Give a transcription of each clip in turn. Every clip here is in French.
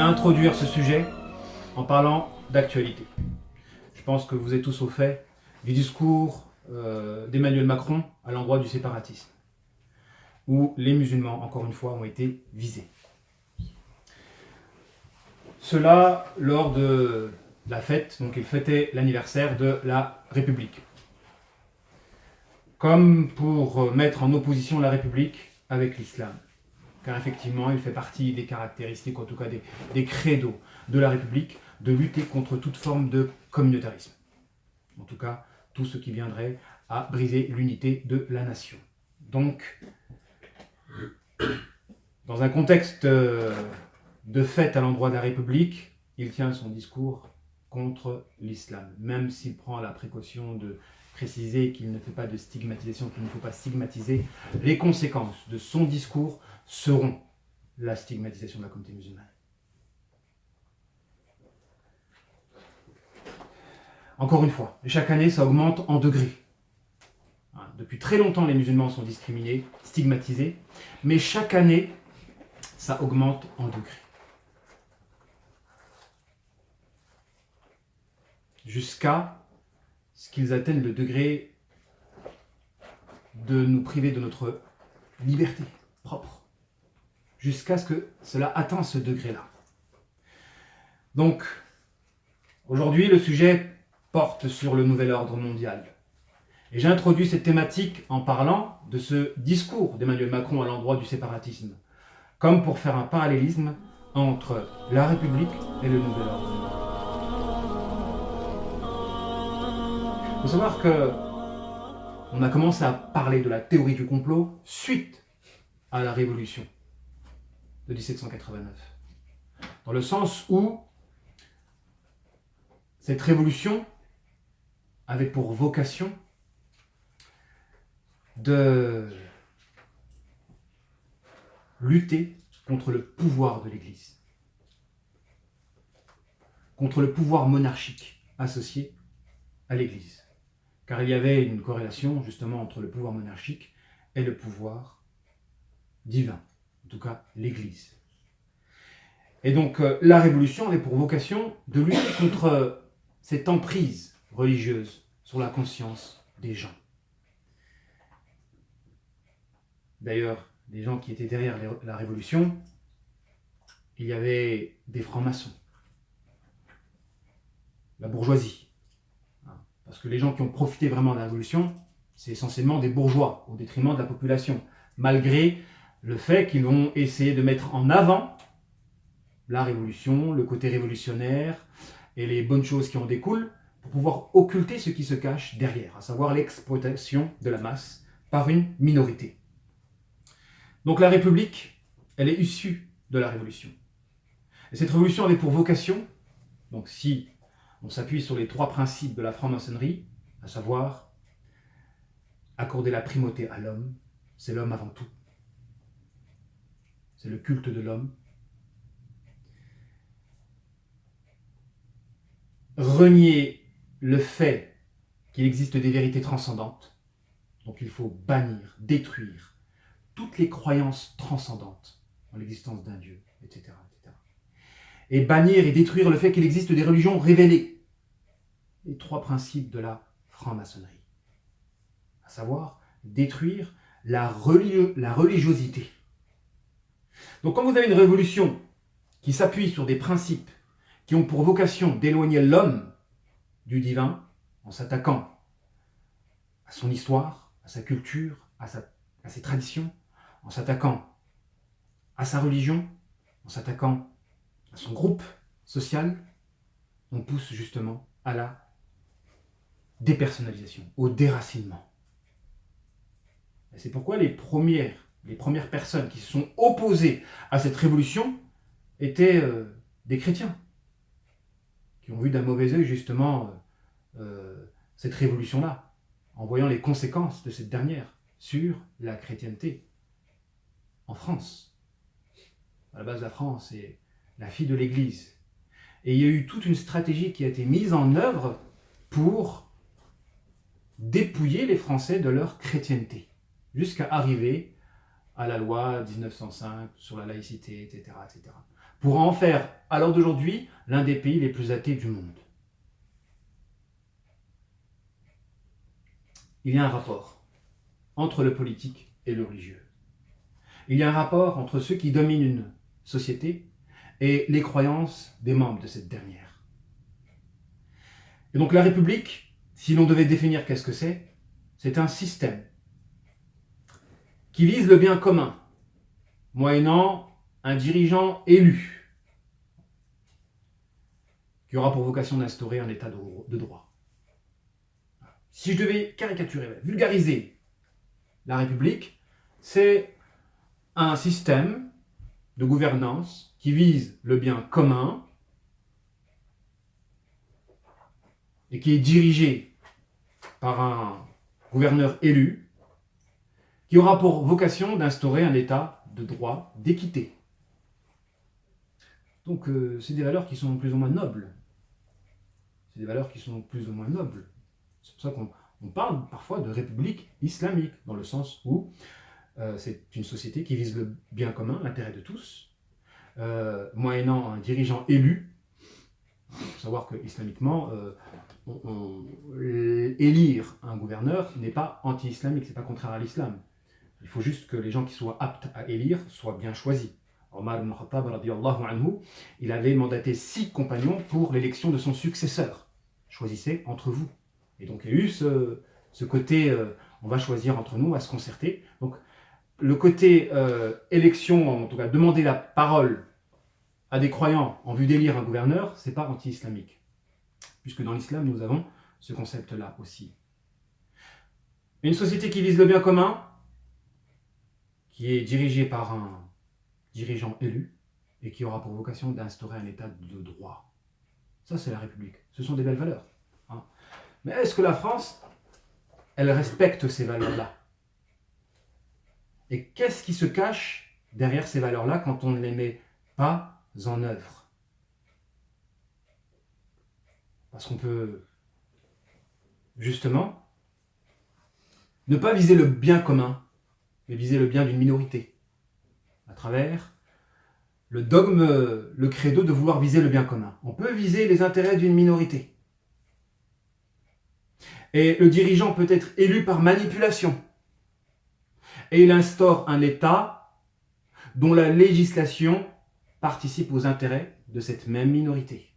introduire ce sujet en parlant d'actualité. Je pense que vous êtes tous au fait du discours d'Emmanuel Macron à l'endroit du séparatisme, où les musulmans, encore une fois, ont été visés. Cela lors de la fête, donc il fêtait l'anniversaire de la République. Comme pour mettre en opposition la République avec l'islam. Car effectivement, il fait partie des caractéristiques, en tout cas des credos de la République, de lutter contre toute forme de communautarisme. En tout cas, tout ce qui viendrait à briser l'unité de la nation. Donc, dans un contexte de fête à l'endroit de la République, il tient son discours contre l'islam, même s'il prend la précaution de préciser qu'il ne fait pas de stigmatisation, qu'il ne faut pas stigmatiser. Les conséquences de son discours seront la stigmatisation de la communauté musulmane. Encore une fois, chaque année, ça augmente en degrés. Depuis très longtemps, les musulmans sont discriminés, stigmatisés, mais chaque année, ça augmente en degrés. Jusqu'à ce qu'ils atteignent le degré de nous priver de notre liberté propre. Jusqu'à ce que cela atteigne ce degré-là. Donc, aujourd'hui, le sujet porte sur le nouvel ordre mondial. Et j'ai introduit cette thématique en parlant de ce discours d'Emmanuel Macron à l'endroit du séparatisme, comme pour faire un parallélisme entre la République et le nouvel ordre mondial. Il faut savoir qu'on a commencé à parler de la théorie du complot suite à la Révolution de 1789. Dans le sens où cette révolution avait pour vocation de lutter contre le pouvoir de l'Église, contre le pouvoir monarchique associé à l'Église. Car il y avait une corrélation justement entre le pouvoir monarchique et le pouvoir divin, en tout cas l'Église. Et donc la Révolution avait pour vocation de lutter contre cette emprise religieuse sur la conscience des gens. D'ailleurs, les gens qui étaient derrière la Révolution, il y avait des francs-maçons, la bourgeoisie. Parce que les gens qui ont profité vraiment de la Révolution, c'est essentiellement des bourgeois, au détriment de la population, malgré le fait qu'ils vont essayer de mettre en avant la Révolution, le côté révolutionnaire et les bonnes choses qui en découlent, pour pouvoir occulter ce qui se cache derrière, à savoir l'exploitation de la masse par une minorité. Donc la République, elle est issue de la Révolution. Et cette Révolution avait pour vocation, donc si on s'appuie sur les 3 principes de la franc-maçonnerie, à savoir accorder la primauté à l'homme, c'est l'homme avant tout. C'est le culte de l'homme. Renier le fait qu'il existe des vérités transcendantes, donc il faut bannir, détruire toutes les croyances transcendantes en l'existence d'un Dieu, etc., etc. Et bannir et détruire le fait qu'il existe des religions révélées. Les 3 principes de la franc-maçonnerie. À savoir, détruire la religiosité. Donc quand vous avez une révolution qui s'appuie sur des principes qui ont pour vocation d'éloigner l'homme du divin, en s'attaquant à son histoire, à sa culture, à ses traditions, en s'attaquant à sa religion, en s'attaquant à son groupe social, on pousse justement à la dépersonnalisation, au déracinement. Et c'est pourquoi les premières personnes qui se sont opposées à cette révolution étaient des chrétiens, qui ont vu d'un mauvais œil justement cette révolution-là, en voyant les conséquences de cette dernière sur la chrétienté en France. À la base, la France est la fille de l'Église. Et il y a eu toute une stratégie qui a été mise en œuvre pour dépouiller les Français de leur chrétienté, jusqu'à arriver à la loi 1905 sur la laïcité, etc., etc. pour en faire, à l'heure d'aujourd'hui, l'un des pays les plus athées du monde. Il y a un rapport entre le politique et le religieux. Il y a un rapport entre ceux qui dominent une société et les croyances des membres de cette dernière. Et donc la République, si l'on devait définir qu'est-ce que c'est un système qui vise le bien commun, moyennant un dirigeant élu, qui aura pour vocation d'instaurer un état de droit. Si je devais caricaturer, vulgariser la République, c'est un système de gouvernance qui vise le bien commun et qui est dirigé par un gouverneur élu qui aura pour vocation d'instaurer un état de droit, d'équité. Donc c'est des valeurs qui sont plus ou moins nobles. C'est des valeurs qui sont plus ou moins nobles. C'est pour ça qu'on parle parfois de république islamique, dans le sens où c'est une société qui vise le bien commun, l'intérêt de tous, moyennant un dirigeant élu. Il faut savoir que islamiquement, élire un gouverneur n'est pas anti-islamique, c'est pas contraire à l'islam. Il faut juste que les gens qui soient aptes à élire soient bien choisis. Omar ibn Khattab, radiyallahu anhu, il avait mandaté 6 compagnons pour l'élection de son successeur. Choisissez entre vous. Et donc il y a eu ce côté, on va choisir entre nous, on va se concerter. Donc le côté élection, en tout cas demander la parole à des croyants en vue d'élire un gouverneur, c'est pas anti-islamique. Puisque dans l'islam, nous avons ce concept-là aussi. Une société qui vise le bien commun, qui est dirigée par un dirigeant élu, et qui aura pour vocation d'instaurer un état de droit. Ça, c'est la République. Ce sont des belles valeurs. Hein. Mais est-ce que la France, elle respecte ces valeurs-là? Et qu'est-ce qui se cache derrière ces valeurs-là quand on ne les met pas en œuvre? Parce qu'on peut, justement, ne pas viser le bien commun, mais viser le bien d'une minorité, à travers le dogme, le credo de vouloir viser le bien commun. On peut viser les intérêts d'une minorité. Et le dirigeant peut être élu par manipulation. Et il instaure un État dont la législation participe aux intérêts de cette même minorité.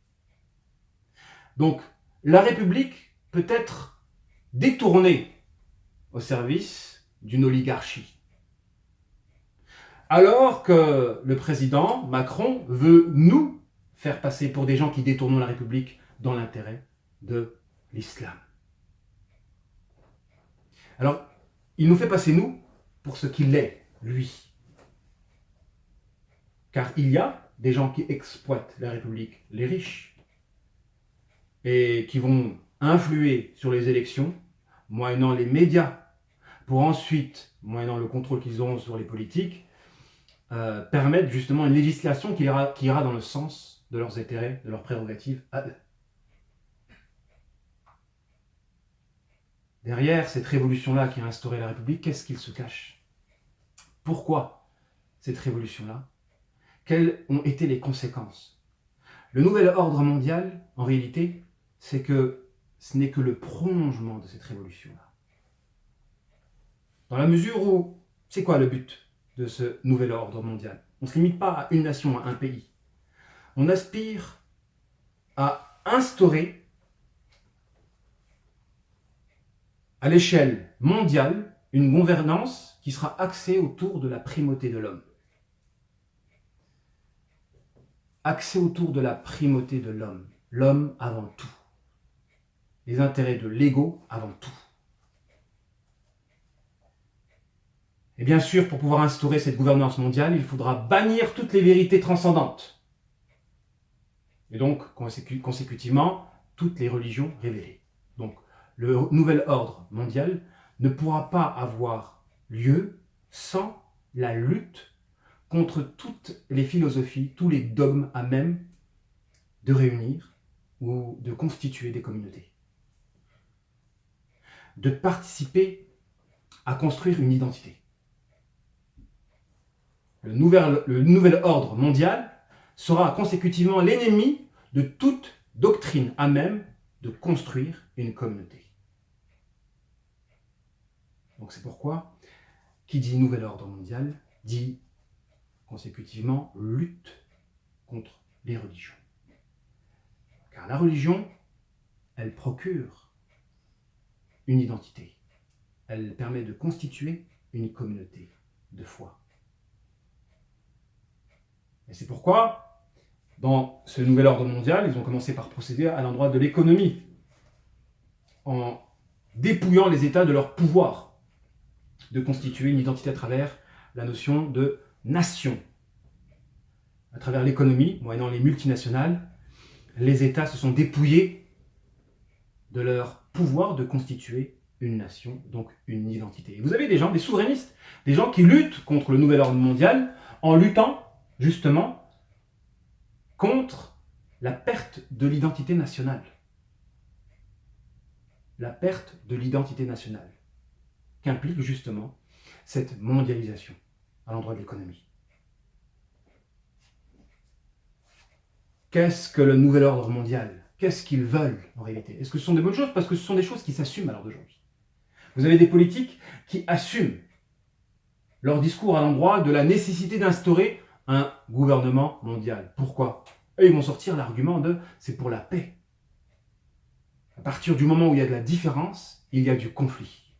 Donc, la République peut être détournée au service d'une oligarchie. Alors que le président Macron veut nous faire passer pour des gens qui détournent la République dans l'intérêt de l'islam. Alors, il nous fait passer nous pour ce qu'il est, lui. Car il y a des gens qui exploitent la République, les riches, et qui vont influer sur les élections, moyennant les médias, pour ensuite, moyennant le contrôle qu'ils auront sur les politiques, permettre justement une législation qui ira dans le sens de leurs intérêts, de leurs prérogatives à eux. Derrière cette révolution-là qui a instauré la République, qu'est-ce qu'il se cache? Pourquoi cette révolution-là? Quelles ont été les conséquences? Le nouvel ordre mondial, en réalité, c'est que ce n'est que le prolongement de cette révolution-là. Dans la mesure où, c'est quoi le but de ce nouvel ordre mondial? On ne se limite pas à une nation, à un pays. On aspire à instaurer à l'échelle mondiale une gouvernance qui sera axée autour de la primauté de l'homme. Axée autour de la primauté de l'homme. L'homme avant tout. Les intérêts de l'ego avant tout. Et bien sûr, pour pouvoir instaurer cette gouvernance mondiale, il faudra bannir toutes les vérités transcendantes. Et donc, consécutivement, toutes les religions révélées. Donc, le nouvel ordre mondial ne pourra pas avoir lieu sans la lutte contre toutes les philosophies, tous les dogmes à même de réunir ou de constituer des communautés. De participer à construire une identité. Le nouvel ordre mondial sera consécutivement l'ennemi de toute doctrine à même de construire une communauté. Donc c'est pourquoi, qui dit nouvel ordre mondial, dit consécutivement lutte contre les religions. Car la religion, elle procure une identité. Elle permet de constituer une communauté de foi. Et c'est pourquoi, dans ce nouvel ordre mondial, ils ont commencé par procéder à l'endroit de l'économie, en dépouillant les États de leur pouvoir de constituer une identité à travers la notion de nation. À travers l'économie, moyennant les multinationales, les États se sont dépouillés de leur pouvoir de constituer une nation, donc une identité. Et vous avez des gens, des souverainistes, des gens qui luttent contre le nouvel ordre mondial en luttant justement contre la perte de l'identité nationale. La perte de l'identité nationale qu'implique justement cette mondialisation à l'endroit de l'économie. Qu'est-ce que le nouvel ordre mondial? Qu'est-ce qu'ils veulent en réalité? Est-ce que ce sont des bonnes choses? Parce que ce sont des choses qui s'assument à l'heure d'aujourd'hui. Vous avez des politiques qui assument leur discours à l'endroit de la nécessité d'instaurer un gouvernement mondial. Pourquoi? Et ils vont sortir l'argument de c'est pour la paix. À partir du moment où il y a de la différence, il y a du conflit.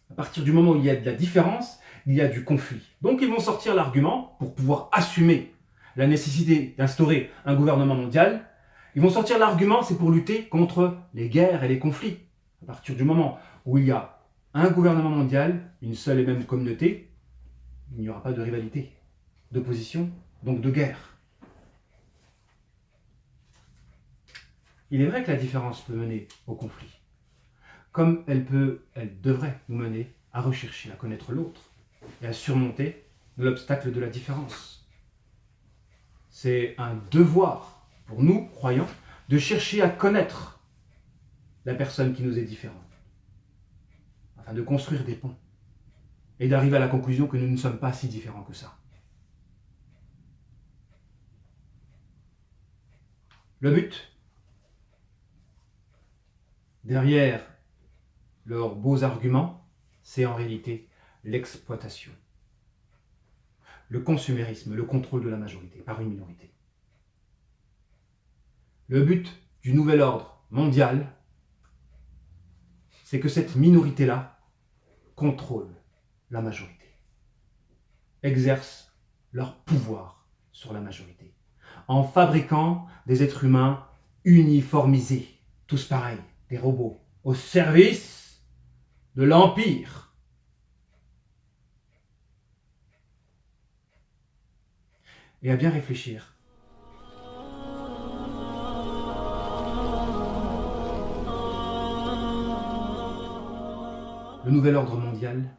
À partir du moment où il y a de la différence, il y a du conflit. Donc ils vont sortir l'argument pour pouvoir assumer la nécessité d'instaurer un gouvernement mondial. Ils vont sortir l'argument, c'est pour lutter contre les guerres et les conflits. À partir du moment où il y a un gouvernement mondial, une seule et même communauté, il n'y aura pas de rivalité, d'opposition, donc de guerre. Il est vrai que la différence peut mener au conflit, comme elle devrait nous mener à rechercher, à connaître l'autre et à surmonter l'obstacle de la différence. C'est un devoir pour nous, croyants, de chercher à connaître la personne qui nous est différente, afin de construire des ponts et d'arriver à la conclusion que nous ne sommes pas si différents que ça. Le but, derrière leurs beaux arguments, c'est en réalité l'exploitation, le consumérisme, le contrôle de la majorité par une minorité. Le but du nouvel ordre mondial, c'est que cette minorité-là contrôle la majorité, exerce leur pouvoir sur la majorité, en fabriquant des êtres humains uniformisés, tous pareils, des robots, au service de l'Empire. Et à bien réfléchir. Le nouvel ordre mondial,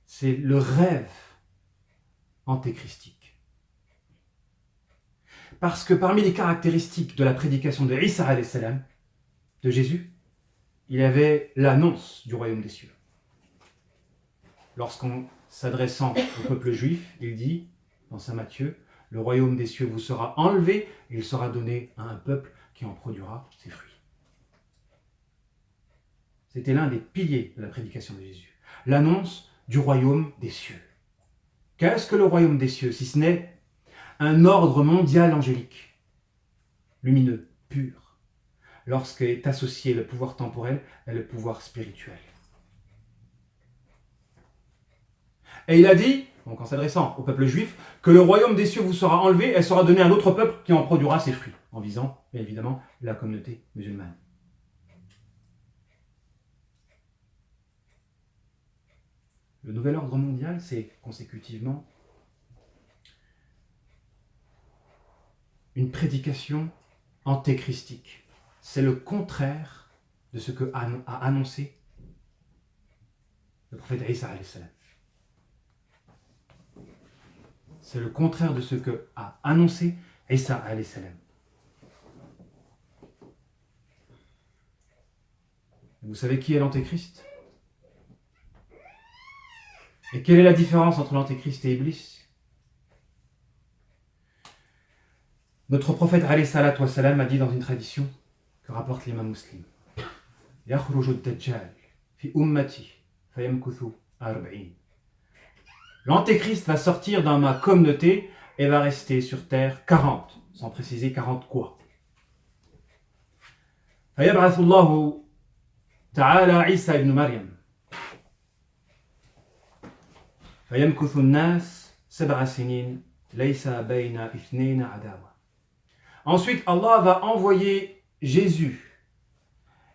c'est le rêve antéchristique. Parce que parmi les caractéristiques de la prédication de Isa alayhi salam, de Jésus, il y avait l'annonce du royaume des cieux. Lorsqu'en s'adressant au peuple juif, il dit, dans Saint Matthieu, le royaume des cieux vous sera enlevé et il sera donné à un peuple qui en produira ses fruits. C'était l'un des piliers de la prédication de Jésus. L'annonce du royaume des cieux. Qu'est-ce que le royaume des cieux, si ce n'est un ordre mondial angélique, lumineux, pur, lorsqu'est associé le pouvoir temporel et le pouvoir spirituel. Et il a dit, donc en s'adressant au peuple juif, que le royaume des cieux vous sera enlevé et sera donné à un autre peuple qui en produira ses fruits, en visant, bien évidemment, la communauté musulmane. Le nouvel ordre mondial, c'est consécutivement une prédication antéchristique. C'est le contraire de ce que a annoncé le prophète Isa alayhi salam. C'est le contraire de ce que a annoncé Isa alayhi salam. Vous savez qui est l'antéchrist? Et quelle est la différence entre l'antéchrist et Iblis? Notre prophète alayhi salatu wassalam a dit dans une tradition que rapporte l'imam muslim: Yakhruju ad-dajjal fi ummati fayamkuthu 40. L'antéchrist va sortir dans ma communauté et va rester sur terre 40, sans préciser 40 quoi. فيبعث الله تعالى عيسى ابن مريم فيمكث الناس 7 سنين ليس بين اثنين عداوة. Ensuite, Allah va envoyer Jésus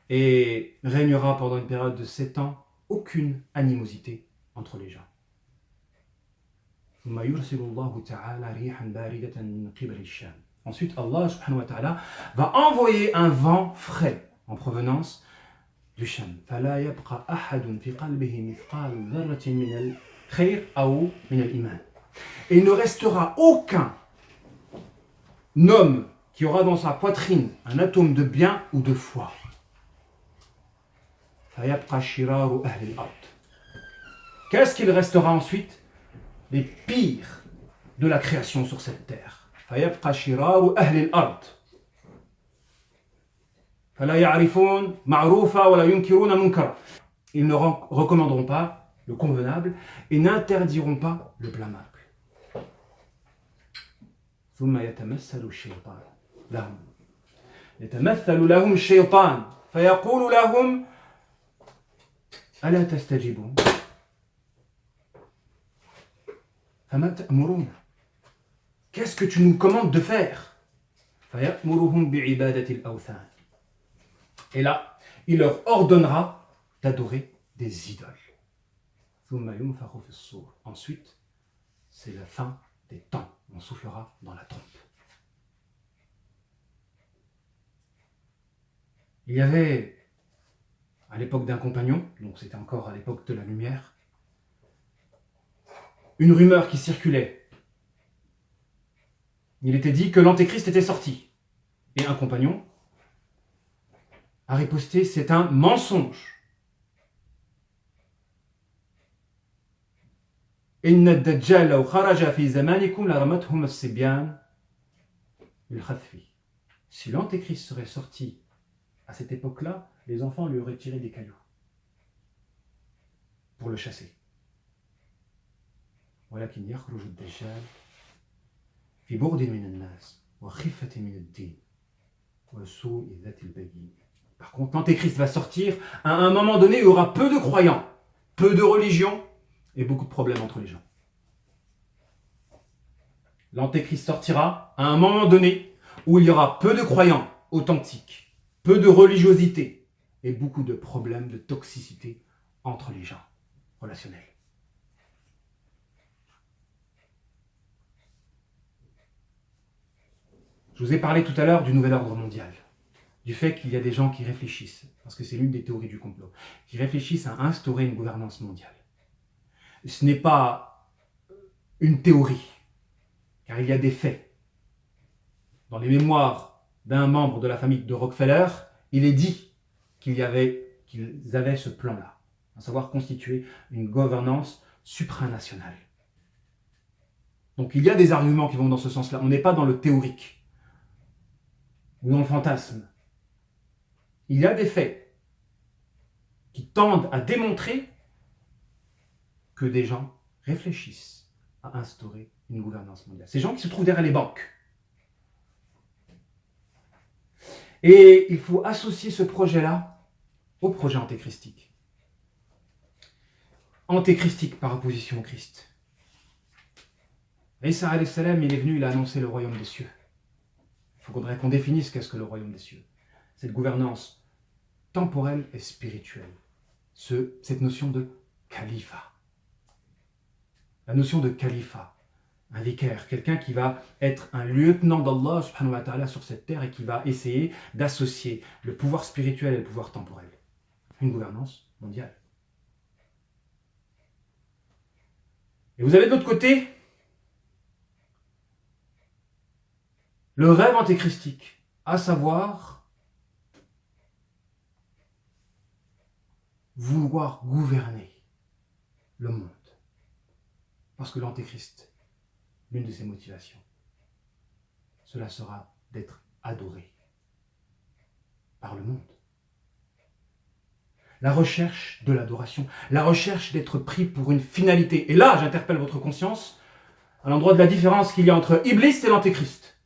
et régnera pendant une période de 7 ans aucune animosité entre les gens. ثم يرسل الله تعالى ريحا باردة من قبل الشام. Ensuite, Allah subhanahu wa ta'ala va envoyer un vent frais en provenance du Sham. فلا يبقى أحد في قلبه مثقال ذرة من الخير أو من الإيمان. Et il ne restera aucun homme qui aura dans sa poitrine un atome de bien ou de foi. فيبقى شرار أهل الأرض. Qu'est-ce qu'il restera ensuite? Les pires de la création sur cette terre. فيبقى شرار أهل الأرض فلا يعرفون معروفا ولا ينكرون منكرا. Ils ne recommanderont pas le convenable et n'interdiront pas le blâmable. ثم يتمثل الشيطان لهم يتمثل لهم الشيطان فيقول لهم ألا تستجيبون فما تأمرون. Qu'est-ce que tu nous commandes de faire? فيأمرهم بعبادة الأوثان. Et là, il leur ordonnera d'adorer des idoles. ثم ينفخ في الصور. Ensuite, c'est la fin des temps. On soufflera dans la trompe. Il y avait, à l'époque d'un compagnon, donc c'était encore à l'époque de la lumière, une rumeur qui circulait. Il était dit que l'antéchrist était sorti. Et un compagnon a riposté: c'est un mensonge. إن الدجال لو خرج في زمانكم لرمتهم الصبيان بالخذف. Si l'antéchrist serait sorti à cette époque-là, les enfants lui auraient tiré des cailloux pour le chasser. ولكن يخرج الدجال في بغض من الناس وخفة من الدين وسوء ذات البين. Par contre, l'antéchrist va sortir à un moment donné où il y aura peu de croyants, peu de religion et beaucoup de problèmes entre les gens. L'antéchrist sortira à un moment donné où il y aura peu de croyants authentiques, peu de religiosité et beaucoup de problèmes de toxicité entre les gens relationnels. Je vous ai parlé tout à l'heure du nouvel ordre mondial, du fait qu'il y a des gens qui réfléchissent, parce que c'est l'une des théories du complot, qui réfléchissent à instaurer une gouvernance mondiale. Ce n'est pas une théorie, car il y a des faits. Dans les mémoires d'un membre de la famille de Rockefeller, il est dit qu'ils avaient ce plan-là, à savoir constituer une gouvernance supranationale. Donc il y a des arguments qui vont dans ce sens-là. On n'est pas dans le théorique ou dans le fantasme. Il y a des faits qui tendent à démontrer que des gens réfléchissent à instaurer une gouvernance mondiale. Ces gens qui se trouvent derrière les banques. Et il faut associer ce projet-là au projet antéchristique. Antéchristique par opposition au Christ. Isa alayhi salam, il est venu, il a annoncé le royaume des cieux. Il faudrait qu'on définisse qu'est-ce que le royaume des cieux. Cette gouvernance temporelle et spirituelle. Cette notion de califat. La notion de califat, un vicaire, quelqu'un qui va être un lieutenant d'Allah subhanahu wa ta'ala sur cette terre et qui va essayer d'associer le pouvoir spirituel et le pouvoir temporel. Une gouvernance mondiale. Et vous avez de l'autre côté le rêve antéchristique, à savoir vouloir gouverner le monde Parce que l'Antéchrist, l'une de ses motivations, cela sera d'être adoré par le monde. La recherche de l'adoration, la recherche d'être pris pour une finalité. Et là, j'interpelle votre conscience à l'endroit de la différence qu'il y a entre Iblis et l'Antéchrist.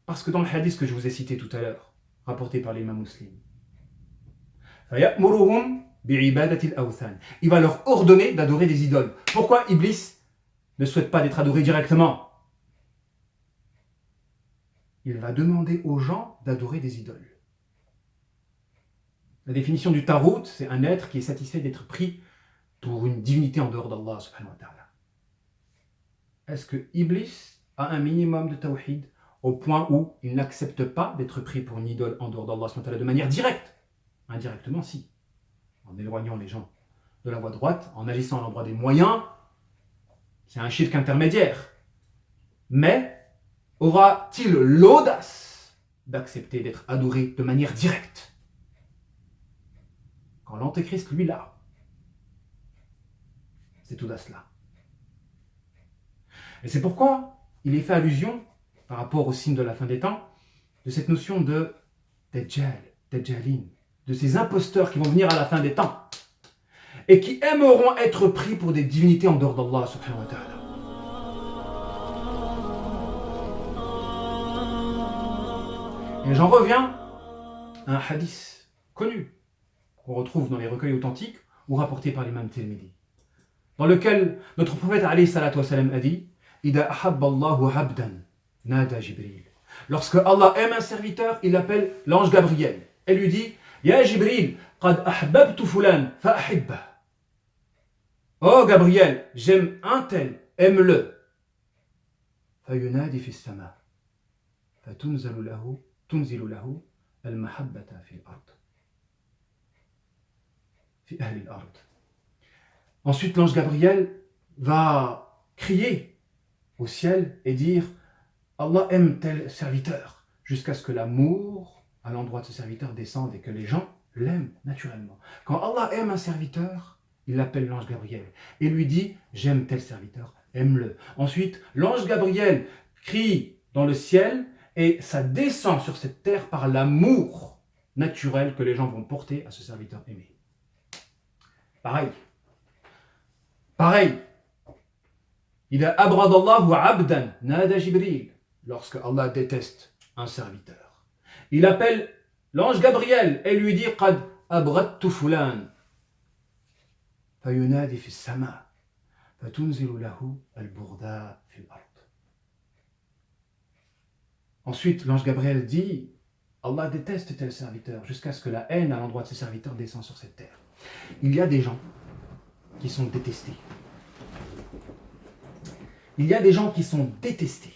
Parce que dans le hadith que je vous ai cité tout à l'heure, rapporté par l'imam Muslim, il va leur ordonner d'adorer des idoles. Pourquoi Iblis ne souhaite pas d'être adoré directement? Il va demander aux gens d'adorer des idoles. La définition du tarout, c'est un être qui est satisfait d'être pris pour une divinité en dehors d'Allah subhanahu wa ta'ala. Est-ce que Iblis a un minimum de tawhid au point où il n'accepte pas d'être pris pour une idole en dehors d'Allah subhanahu wa ta'ala de manière directe? Indirectement, si. En éloignant les gens de la voie droite, en agissant à l'endroit des moyens, c'est un shirk intermédiaire. Mais aura-t-il l'audace d'accepter d'être adoré de manière directe? Quand l'Antéchrist, lui, là, cette audace-là. Et c'est pourquoi il est fait allusion, par rapport au signe de la fin des temps, de cette notion de Dajjal, Dajjalin, de ces imposteurs qui vont venir à la fin des temps et qui aimeront être pris pour des divinités en dehors d'Allah subhanahu wa ta'ala. Et j'en reviens à un hadith connu qu'on retrouve dans les recueils authentiques ou rapportés par l'imam Tirmidhi, dans lequel notre prophète alayhi salatu wa salam a dit Ida ahabba Allahu abdan nada Jibril. Lorsque Allah aime un serviteur, il appelle l'ange Gabriel et lui dit Ya Jibril, qad ahbabtu fulan fa ahibbah. Oh Gabriel, j'aime un tel, aime-le. Fayunadi fi sama fatunzilu lahu al-mahabbata fi al-ard. Fi ahli al-ard. Ensuite, l'ange Gabriel va crier au ciel et dire Allah aime tel serviteur, jusqu'à ce que l'amour à l'endroit de ce serviteur descende et que les gens l'aiment naturellement. Quand Allah aime un serviteur, il appelle l'ange Gabriel et lui dit j'aime tel serviteur, aime-le. Ensuite, l'ange Gabriel crie dans le ciel et ça descend sur cette terre par l'amour naturel que les gens vont porter à ce serviteur aimé. Pareil. Il a abradallahu abdan nada Jibril. Lorsque Allah déteste un serviteur, il appelle l'ange Gabriel et lui dit qad abradtu fulan fayunadi fi sama fatunzilu lahu al-burda fi al-ard. Ensuite, l'ange Gabriel dit Allah déteste tel serviteur jusqu'à ce que la haine à l'endroit de ce serviteur descende sur cette terre. Il y a des gens qui sont détestés. Il y a des gens qui sont détestés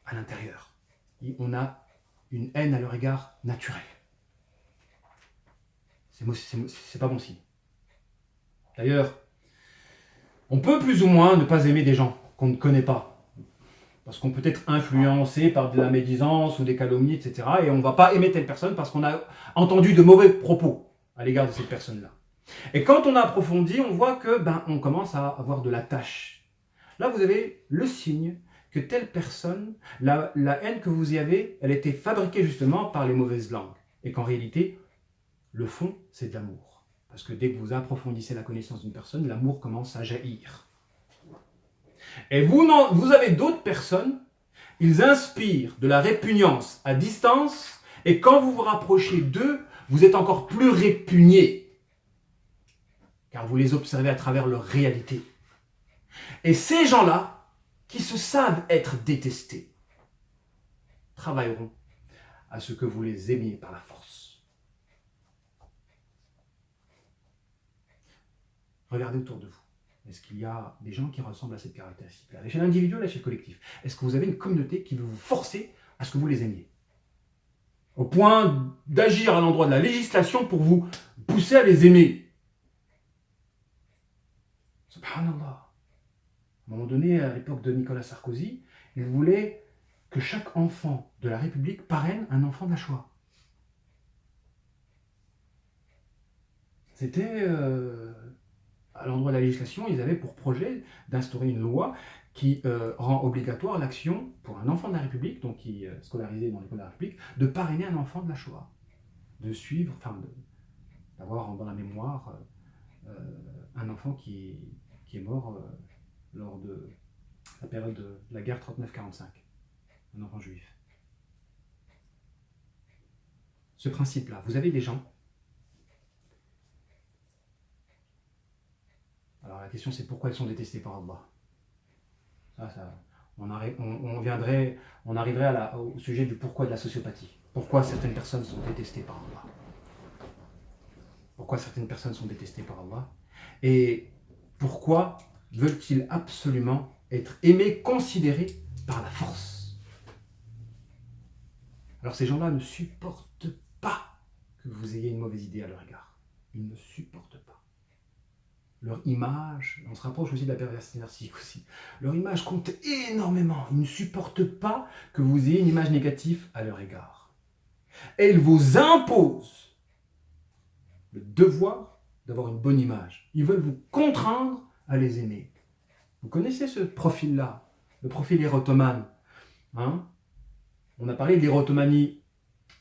à l'intérieur. Et on a une haine à leur égard naturelle. C'est pas bon signe. D'ailleurs, on peut plus ou moins ne pas aimer des gens qu'on ne connaît pas. Parce qu'on peut être influencé par de la médisance ou des calomnies, etc. Et on ne va pas aimer telle personne parce qu'on a entendu de mauvais propos à l'égard de cette personne-là. Et quand on a approfondi, on voit que on commence à avoir de la tâche. Là, vous avez le signe que telle personne, la haine que vous y avez, elle était fabriquée justement par les mauvaises langues. Et qu'en réalité, le fond, c'est de l'amour. Parce que dès que vous approfondissez la connaissance d'une personne, l'amour commence à jaillir. Et vous avez d'autres personnes, ils inspirent de la répugnance à distance, et quand vous vous rapprochez d'eux, vous êtes encore plus répugné. Car vous les observez à travers leur réalité. Et ces gens-là, qui se savent être détestés, travailleront à ce que vous les aimiez par la force. Regardez autour de vous. Est-ce qu'il y a des gens qui ressemblent à cette caractéristique-là? À l'échelle individuelle, à l'échelle collective. Est-ce que vous avez une communauté qui veut vous forcer à ce que vous les aimiez? Au point d'agir à l'endroit de la législation pour vous pousser à les aimer. Subhanallah. À un moment donné, à l'époque de Nicolas Sarkozy, il voulait que chaque enfant de la République parraine un enfant de la Shoah. C'était, à l'endroit de la législation, ils avaient pour projet d'instaurer une loi qui rend obligatoire l'action pour un enfant de la République, donc qui est scolarisé dans l'école de la République, de parrainer un enfant de la Shoah, de suivre, enfin, d'avoir dans la mémoire un enfant qui est mort lors de la période de la guerre 39-45, un enfant juif. Ce principe-là, vous avez des gens. Alors la question c'est pourquoi elles sont détestées par Allah. On arriverait au sujet du pourquoi de la sociopathie. Pourquoi certaines personnes sont détestées par Allah. Pourquoi certaines personnes sont détestées par Allah. Et pourquoi veulent-ils absolument être aimés, considérés par la force. Alors ces gens-là ne supportent pas que vous ayez une mauvaise idée à leur égard. Ils ne supportent pas. Leur image, on se rapproche aussi de la perversité narcissique aussi, leur image compte énormément. Ils ne supportent pas que vous ayez une image négative à leur égard. Et ils vous imposent le devoir d'avoir une bonne image. Ils veulent vous contraindre à les aimer. Vous connaissez ce profil-là, le profil érotomane. Hein? On a parlé de l'érotomanie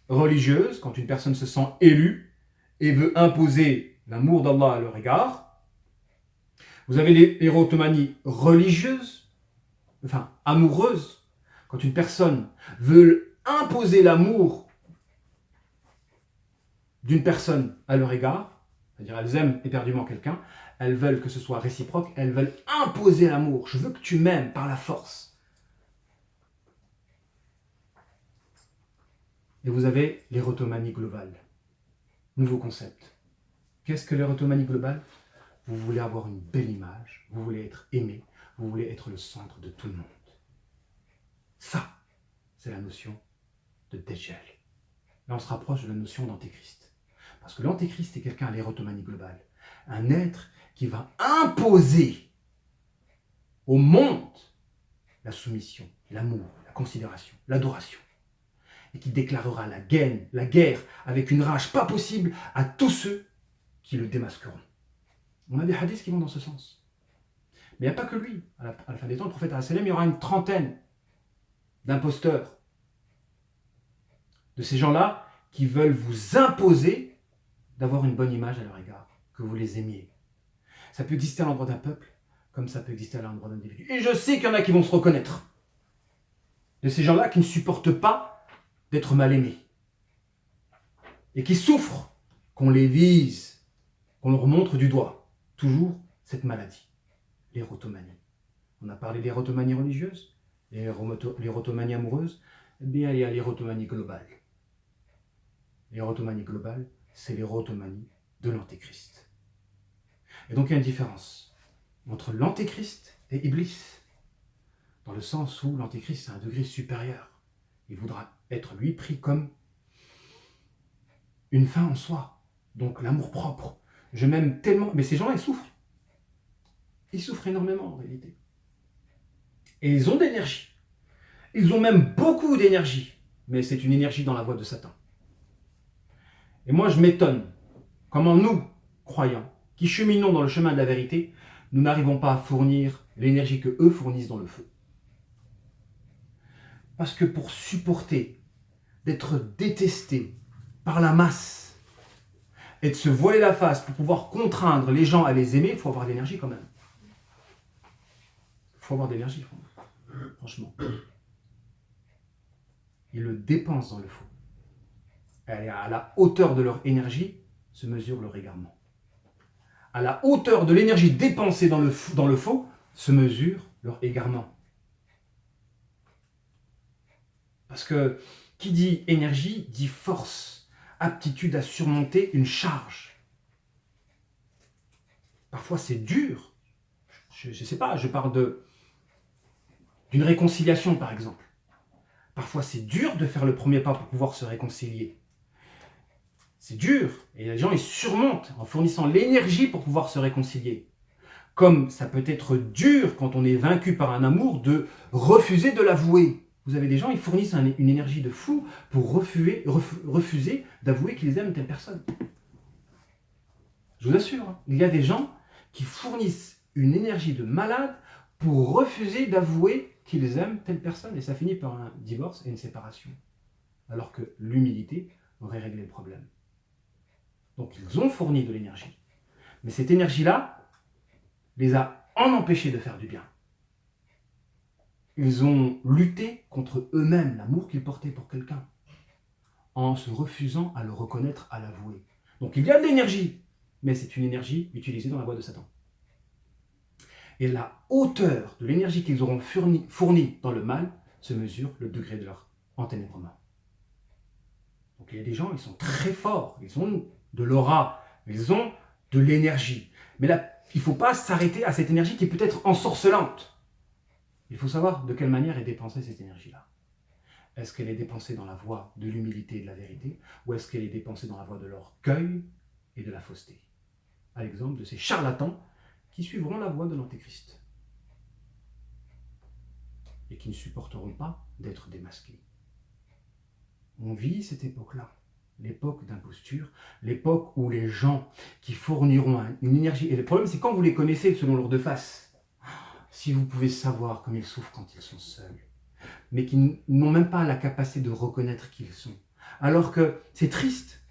religieuse, quand une personne se sent élue et veut imposer l'amour d'Allah à leur égard. Vous avez l'érotomanie religieuse, enfin amoureuse, quand une personne veut imposer l'amour d'une personne à leur égard, c'est-à-dire elles aiment éperdument quelqu'un, elles veulent que ce soit réciproque, elles veulent imposer l'amour. Je veux que tu m'aimes par la force. Et vous avez l'érotomanie globale. Nouveau concept. Qu'est-ce que l'érotomanie globale ? Vous voulez avoir une belle image, vous voulez être aimé, vous voulez être le centre de tout le monde. Ça, c'est la notion de Dajjal. Là, on se rapproche de la notion d'antéchrist. Parce que l'antéchrist est quelqu'un à l'érotomanie globale. Un être qui va imposer au monde la soumission, l'amour, la considération, l'adoration. Et qui déclarera la guerre avec une rage pas possible à tous ceux qui le démasqueront. On a des hadiths qui vont dans ce sens. Mais il n'y a pas que lui. À la fin des temps, le prophète il y aura une trentaine d'imposteurs. De ces gens-là qui veulent vous imposer d'avoir une bonne image à leur égard, que vous les aimiez. Ça peut exister à l'endroit d'un peuple, comme ça peut exister à l'endroit d'un individu. Et je sais qu'il y en a qui vont se reconnaître. De ces gens-là qui ne supportent pas d'être mal aimés. Et qui souffrent qu'on les vise, qu'on leur montre du doigt. Toujours cette maladie, l'érotomanie. On a parlé d'érotomanie religieuse, l'érotomanie amoureuse, eh bien il y a l'érotomanie globale. L'érotomanie globale, c'est l'érotomanie de l'antéchrist. Et donc il y a une différence entre l'antéchrist et Iblis, dans le sens où l'antéchrist c'est un degré supérieur. Il voudra être lui pris comme une fin en soi, donc l'amour propre. Je m'aime tellement, mais ces gens-là ils souffrent. Ils souffrent énormément en réalité. Et ils ont d'énergie. Ils ont même beaucoup d'énergie, mais c'est une énergie dans la voie de Satan. Et moi je m'étonne comment nous, croyants, qui cheminons dans le chemin de la vérité, nous n'arrivons pas à fournir l'énergie que eux fournissent dans le feu. Parce que pour supporter d'être détesté par la masse et de se voiler la face pour pouvoir contraindre les gens à les aimer, il faut avoir de l'énergie quand même. Il faut avoir de l'énergie, franchement. Ils le dépensent dans le faux. Et à la hauteur de leur énergie se mesure leur égarement. À la hauteur de l'énergie dépensée dans le faux se mesure leur égarement. Parce que qui dit énergie dit force, aptitude à surmonter une charge. Parfois c'est dur. Je ne sais pas, je parle d'une réconciliation par exemple. Parfois c'est dur de faire le premier pas pour pouvoir se réconcilier. C'est dur. Et les gens ils surmontent en fournissant l'énergie pour pouvoir se réconcilier. Comme ça peut être dur quand on est vaincu par un amour de refuser de l'avouer. Vous avez des gens, ils fournissent une énergie de fou pour refuser d'avouer qu'ils aiment telle personne. Je vous assure, hein, il y a des gens qui fournissent une énergie de malade pour refuser d'avouer qu'ils aiment telle personne et ça finit par un divorce et une séparation. Alors que l'humilité aurait réglé le problème. Donc ils ont fourni de l'énergie. Mais cette énergie-là les a en empêchés de faire du bien. Ils ont lutté contre eux-mêmes, l'amour qu'ils portaient pour quelqu'un, en se refusant à le reconnaître, à l'avouer. Donc il y a de l'énergie, mais c'est une énergie utilisée dans la voie de Satan. Et la hauteur de l'énergie qu'ils auront fournie dans le mal se mesure le degré de leur enténébrement. Donc il y a des gens, ils sont très forts, ils ont de l'aura, ils ont de l'énergie. Mais là, il ne faut pas s'arrêter à cette énergie qui peut être ensorcelante. Il faut savoir de quelle manière est dépensée cette énergie-là. Est-ce qu'elle est dépensée dans la voie de l'humilité et de la vérité, ou est-ce qu'elle est dépensée dans la voie de l'orgueil et de la fausseté? À l'exemple de ces charlatans qui suivront la voie de l'Antéchrist et qui ne supporteront pas d'être démasqués. On vit cette époque-là, l'époque d'imposture, l'époque où les gens qui fourniront une énergie, et le problème c'est quand vous les connaissez selon leur deux faces, si vous pouvez savoir comme ils souffrent quand ils sont seuls, mais qui n'ont même pas la capacité de reconnaître qui ils sont. Alors que c'est triste.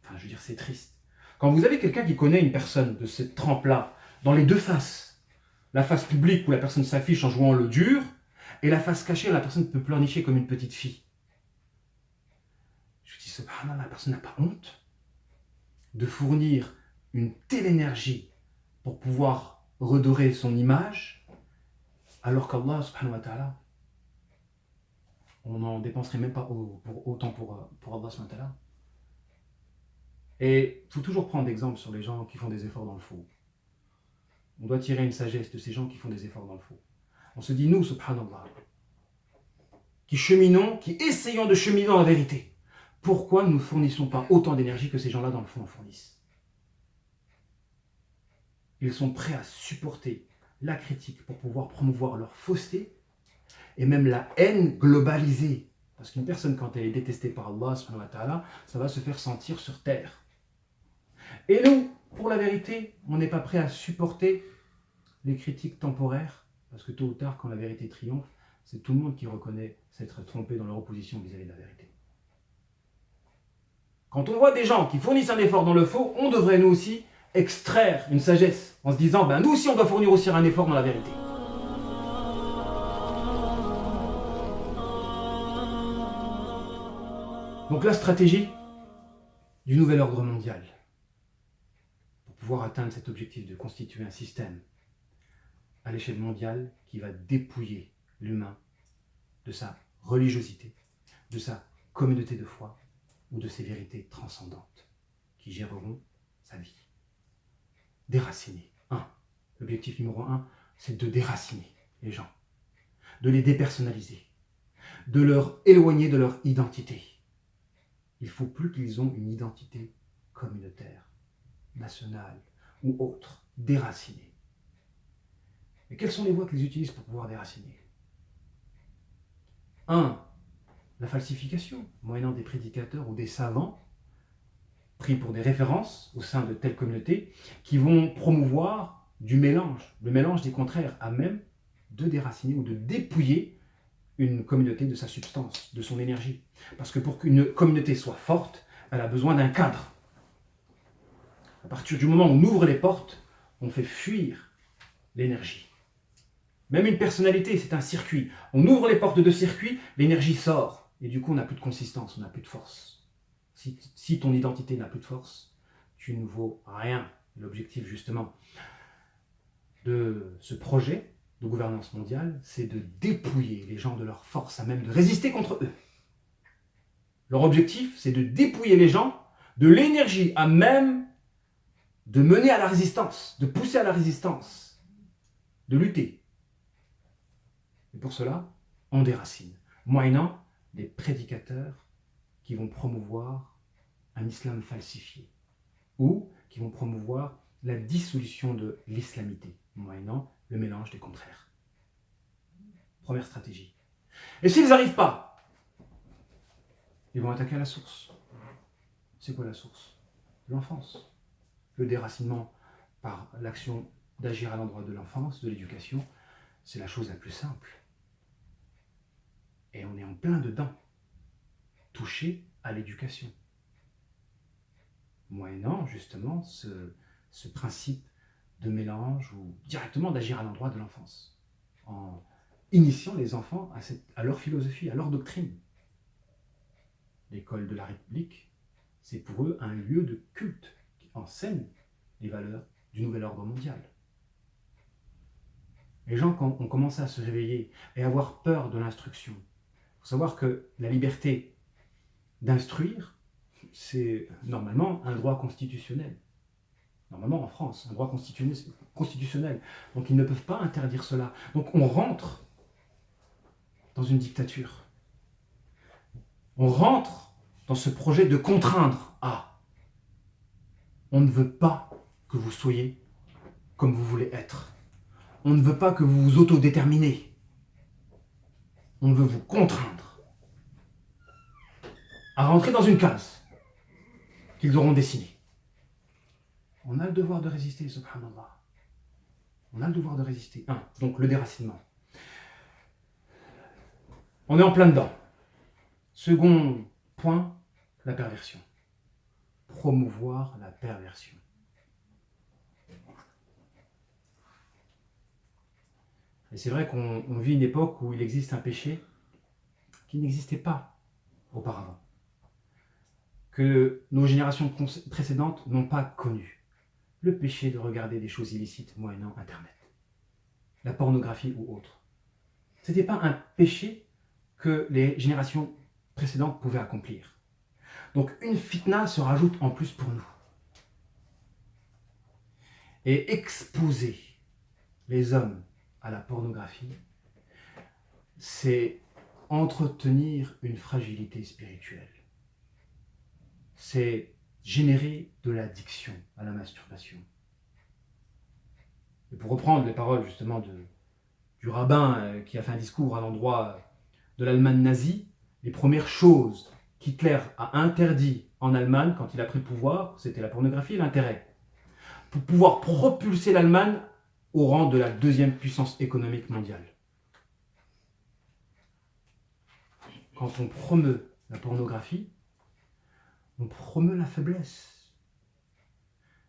Enfin, je veux dire, c'est triste. Quand vous avez quelqu'un qui connaît une personne de cette trempe-là, dans les deux faces, la face publique où la personne s'affiche en jouant le dur, et la face cachée où la personne peut pleurnicher comme une petite fille. Je dis, subhanallah, la personne n'a pas honte de fournir une telle énergie pour pouvoir redorer son image, alors qu'Allah, subhanahu wa ta'ala, on n'en dépenserait même pas autant pour Allah subhanahu wa ta'ala. Et il faut toujours prendre d'exemple sur les gens qui font des efforts dans le faux. On doit tirer une sagesse de ces gens qui font des efforts dans le faux. On se dit, nous, subhanallah, qui cheminons, qui essayons de cheminer dans la vérité, pourquoi nous ne fournissons pas autant d'énergie que ces gens-là dans le fond en fournissent? Ils sont prêts à supporter la critique pour pouvoir promouvoir leur fausseté et même la haine globalisée. Parce qu'une personne, quand elle est détestée par Allah, subhanahu wa ta'ala, ça va se faire sentir sur terre. Et nous, pour la vérité, on n'est pas prêt à supporter les critiques temporaires, parce que tôt ou tard, quand la vérité triomphe, c'est tout le monde qui reconnaît s'être trompé dans leur opposition vis-à-vis de la vérité. Quand on voit des gens qui fournissent un effort dans le faux, on devrait nous aussi extraire une sagesse, en se disant, nous aussi on doit fournir aussi un effort dans la vérité. Donc la stratégie du nouvel ordre mondial, pour pouvoir atteindre cet objectif de constituer un système à l'échelle mondiale qui va dépouiller l'humain de sa religiosité, de sa communauté de foi ou de ses vérités transcendantes qui géreront sa vie. Déraciner. L'objectif numéro 1, c'est de déraciner les gens, de les dépersonnaliser, de leur éloigner de leur identité. Il ne faut plus qu'ils aient une identité communautaire, nationale ou autre, déracinée. Mais quelles sont les voies qu'ils utilisent pour pouvoir déraciner? 1. La falsification, moyennant des prédicateurs ou des savants, pris pour des références au sein de telles communautés, qui vont promouvoir du mélange, le mélange des contraires, à même de déraciner ou de dépouiller une communauté de sa substance, de son énergie. Parce que pour qu'une communauté soit forte, elle a besoin d'un cadre. À partir du moment où on ouvre les portes, on fait fuir l'énergie. Même une personnalité, c'est un circuit. On ouvre les portes de circuit, l'énergie sort. Et du coup, on n'a plus de consistance, on n'a plus de force. Si ton identité n'a plus de force, tu ne vaux rien. L'objectif, justement, de ce projet de gouvernance mondiale, c'est de dépouiller les gens de leur force, à même de résister contre eux. Leur objectif, c'est de dépouiller les gens de l'énergie à même de mener à la résistance, de pousser à la résistance, de lutter. Et pour cela, on déracine, moyennant des prédicateurs qui vont promouvoir un islam falsifié ou qui vont promouvoir la dissolution de l'islamité, moyennant le mélange des contraires. Première stratégie. Et s'ils n'arrivent pas, ils vont attaquer à la source. C'est quoi la source? L'enfance. le déracinement par l'action d'agir à l'endroit de l'enfance, de l'éducation, c'est la chose la plus simple. Et on est en plein dedans, touché à l'éducation. Moyennant justement ce principe de mélange ou directement d'agir à l'endroit de l'enfance, en initiant les enfants à leur philosophie, à leur doctrine. L'école de la République, c'est pour eux un lieu de culte qui enseigne les valeurs du nouvel ordre mondial. Les gens ont commencé à se réveiller et à avoir peur de l'instruction. Il faut savoir que la liberté d'instruire, c'est normalement un droit constitutionnel. Normalement en France, un droit constitutionnel. Donc ils ne peuvent pas interdire cela. Donc on rentre dans une dictature. On rentre dans ce projet de contraindre à. On ne veut pas que vous soyez comme vous voulez être. On ne veut pas que vous vous autodéterminez. On veut vous contraindre à rentrer dans une case qu'ils auront dessinée. On a le devoir de résister, subhanallah. On a le devoir de résister. Donc le déracinement. On est en plein dedans. Second point, la perversion. Promouvoir la perversion. Et c'est vrai qu'on vit une époque où il existe un péché qui n'existait pas auparavant, que nos générations précédentes n'ont pas connu. Le péché de regarder des choses illicites moyennant Internet, la pornographie ou autre. Ce n'était pas un péché que les générations précédentes pouvaient accomplir. Donc une fitna se rajoute en plus pour nous. Et exposer les hommes à la pornographie, c'est entretenir une fragilité spirituelle. C'est générer de l'addiction à la masturbation. Et pour reprendre les paroles justement du rabbin qui a fait un discours à l'endroit de l'Allemagne nazie, les premières choses qu'Hitler a interdit en Allemagne quand il a pris le pouvoir, c'était la pornographie et l'intérêt. Pour pouvoir propulser l'Allemagne au rang de la deuxième puissance économique mondiale. Quand on promeut la pornographie, on promeut la faiblesse.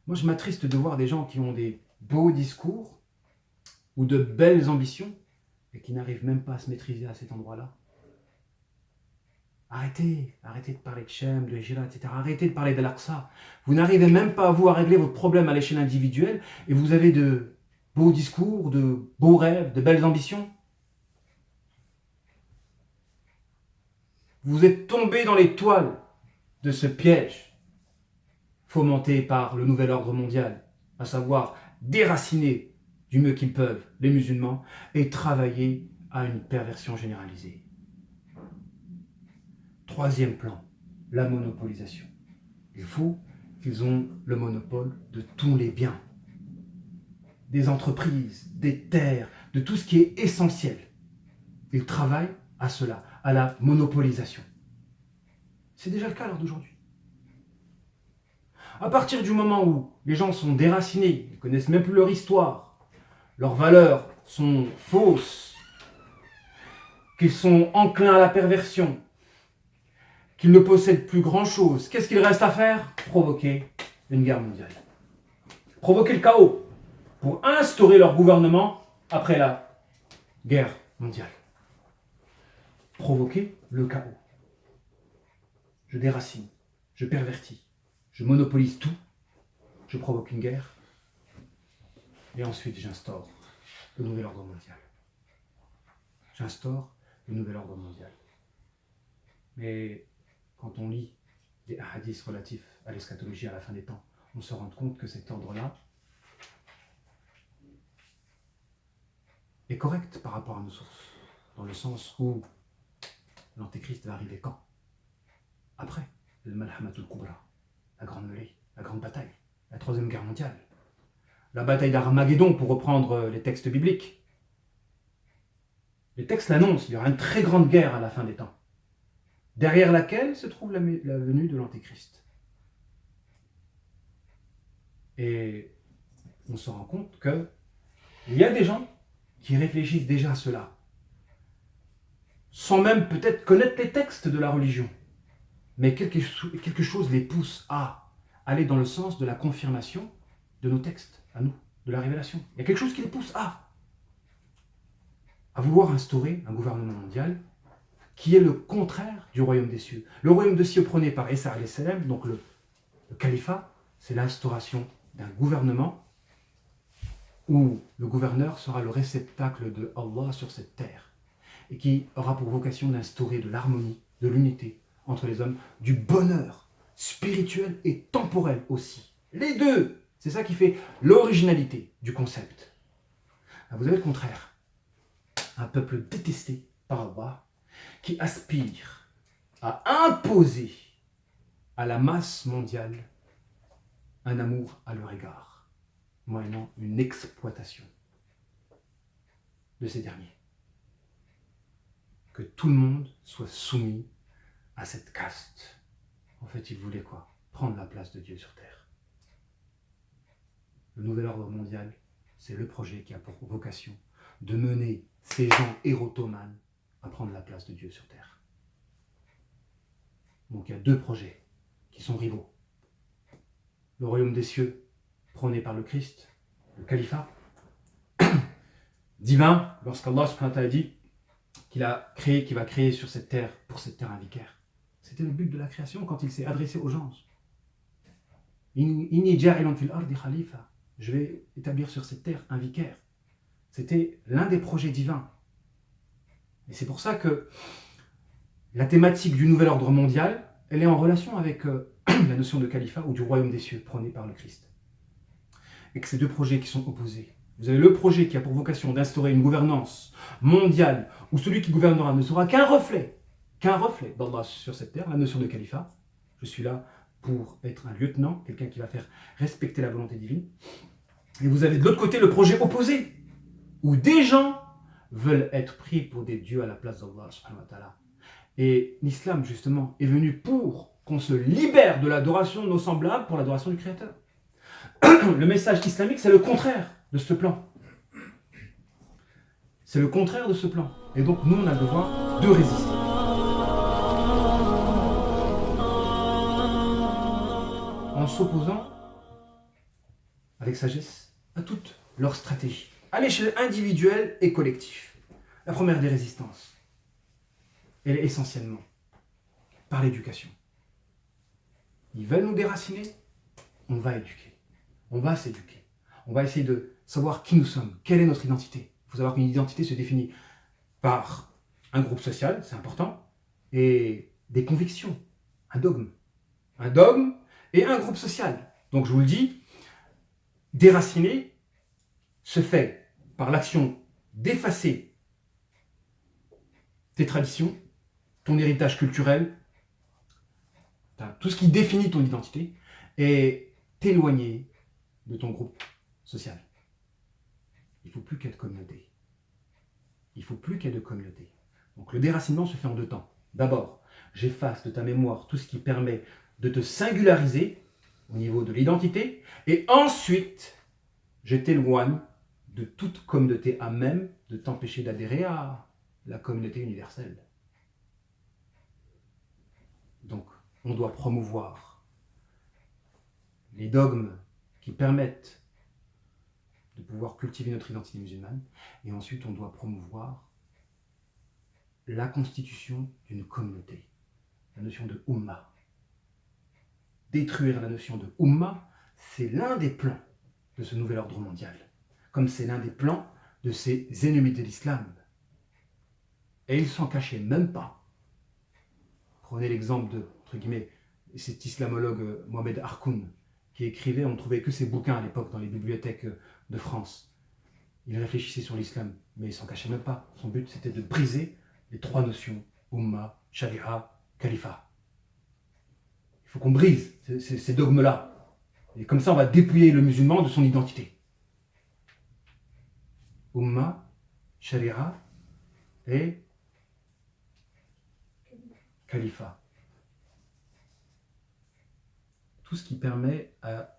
Moi, je m'attriste de voir des gens qui ont des beaux discours ou de belles ambitions et qui n'arrivent même pas à se maîtriser à cet endroit-là. Arrêtez de parler de Shem, de Hijra, etc. Arrêtez de parler d'Al-Aqsa. Vous n'arrivez même pas à régler votre problème à l'échelle individuelle et vous avez de beaux discours, de beaux rêves, de belles ambitions. Vous êtes tombé dans les toiles de ce piège fomenté par le nouvel ordre mondial, à savoir déraciner du mieux qu'ils peuvent les musulmans et travailler à une perversion généralisée. Troisième plan, la monopolisation. Il faut qu'ils ont le monopole de tous les biens, des entreprises, des terres, de tout ce qui est essentiel. Ils travaillent à cela, à la monopolisation. C'est déjà le cas à l'heure d'aujourd'hui. À partir du moment où les gens sont déracinés, ils ne connaissent même plus leur histoire, leurs valeurs sont fausses, qu'ils sont enclins à la perversion, qu'ils ne possèdent plus grand-chose, qu'est-ce qu'il reste à faire? Provoquer une guerre mondiale. Provoquer le chaos pour instaurer leur gouvernement après la guerre mondiale. Provoquer le chaos. Je déracine, je pervertis, je monopolise tout, je provoque une guerre, et ensuite j'instaure le nouvel ordre mondial. J'instaure le nouvel ordre mondial. Mais quand on lit des hadiths relatifs à l'eschatologie à la fin des temps, on se rend compte que cet ordre-là est correct par rapport à nos sources, dans le sens où l'Antéchrist va arriver quand? Après le Malhamatul Kubra, la grande mêlée, la grande bataille, la troisième guerre mondiale, la bataille d'Armageddon pour reprendre les textes bibliques. Les textes l'annoncent, il y aura une très grande guerre à la fin des temps, derrière laquelle se trouve la venue de l'Antéchrist. Et on se rend compte qu'il y a des gens qui réfléchissent déjà à cela, sans même peut-être connaître les textes de la religion. Mais quelque chose les pousse à aller dans le sens de la confirmation de nos textes, à nous, de la révélation. Il y a quelque chose qui les pousse à vouloir instaurer un gouvernement mondial qui est le contraire du royaume des cieux. Le royaume des cieux prôné par Isa alayhi salam, donc le califat, c'est l'instauration d'un gouvernement où le gouverneur sera le réceptacle de Allah sur cette terre et qui aura pour vocation d'instaurer de l'harmonie, de l'unité entre les hommes, du bonheur spirituel et temporel aussi. Les deux, c'est ça qui fait l'originalité du concept. Vous avez le contraire. Un peuple détesté par Allah qui aspire à imposer à la masse mondiale un amour à leur égard, moyennant une exploitation de ces derniers. Que tout le monde soit soumis à cette caste. En fait, ils voulaient quoi? Prendre la place de Dieu sur terre. Le nouvel ordre mondial, c'est le projet qui a pour vocation de mener ces gens érotomanes à prendre la place de Dieu sur terre. Donc il y a deux projets qui sont rivaux. Le royaume des cieux, prôné par le Christ, le califat, divin, lorsqu'Allah subhanahu wa ta'ala dit qu'il va créer sur cette terre, pour cette terre un vicaire. C'était le but de la création quand il s'est adressé aux gens. Inni ja'ilun fil ardi khalifa. Je vais établir sur cette terre un vicaire. C'était l'un des projets divins. Et c'est pour ça que la thématique du nouvel ordre mondial, elle est en relation avec la notion de califat ou du royaume des cieux prôné par le Christ. Et que ces deux projets qui sont opposés. Vous avez le projet qui a pour vocation d'instaurer une gouvernance mondiale où celui qui gouvernera ne sera qu'un reflet d'Allah sur cette terre, la notion de califat. Je suis là pour être un lieutenant, quelqu'un qui va faire respecter la volonté divine. Et vous avez de l'autre côté le projet opposé, où des gens veulent être pris pour des dieux à la place d'Allah subhanahu wa ta'ala. Et l'islam, justement, est venu pour qu'on se libère de l'adoration de nos semblables pour l'adoration du Créateur. Le message islamique, c'est le contraire de ce plan. C'est le contraire de ce plan. Et donc, nous, on a le devoir de résister. En s'opposant avec sagesse à toutes leurs stratégies, à l'échelle individuelle et collective. La première des résistances, elle est essentiellement par l'éducation. Ils veulent nous déraciner, on va éduquer, on va s'éduquer. On va essayer de savoir qui nous sommes, quelle est notre identité. Il faut savoir qu'une identité se définit par un groupe social, c'est important, et des convictions, un dogme. Un dogme et un groupe social. Donc je vous le dis, déraciner se fait par l'action d'effacer tes traditions, ton héritage culturel, tout ce qui définit ton identité, et t'éloigner de ton groupe social. Il ne faut plus qu'il y ait de communauté. Il ne faut plus qu'il y ait de communauté. Donc le déracinement se fait en deux temps. D'abord, j'efface de ta mémoire tout ce qui permet de te singulariser au niveau de l'identité, et ensuite, je t'éloigne de toute communauté à même de t'empêcher d'adhérer à la communauté universelle. Donc, on doit promouvoir les dogmes qui permettent de pouvoir cultiver notre identité musulmane, et ensuite on doit promouvoir la constitution d'une communauté, la notion de Ummah. Détruire la notion de Ummah, c'est l'un des plans de ce nouvel ordre mondial, comme c'est l'un des plans de ces ennemis de l'islam. Et ils s'en cachaient même pas. Prenez l'exemple de, entre guillemets, cet islamologue Mohamed Harkoun, qui écrivait, on ne trouvait que ses bouquins à l'époque dans les bibliothèques de France. Il réfléchissait sur l'islam, mais il s'en cachait même pas. Son but, c'était de briser les trois notions, Ummah, Sharia, Califat. Il faut qu'on brise ces dogmes-là. Et comme ça, on va dépouiller le musulman de son identité. Ummah, Sharia et Califat. Tout ce qui permet à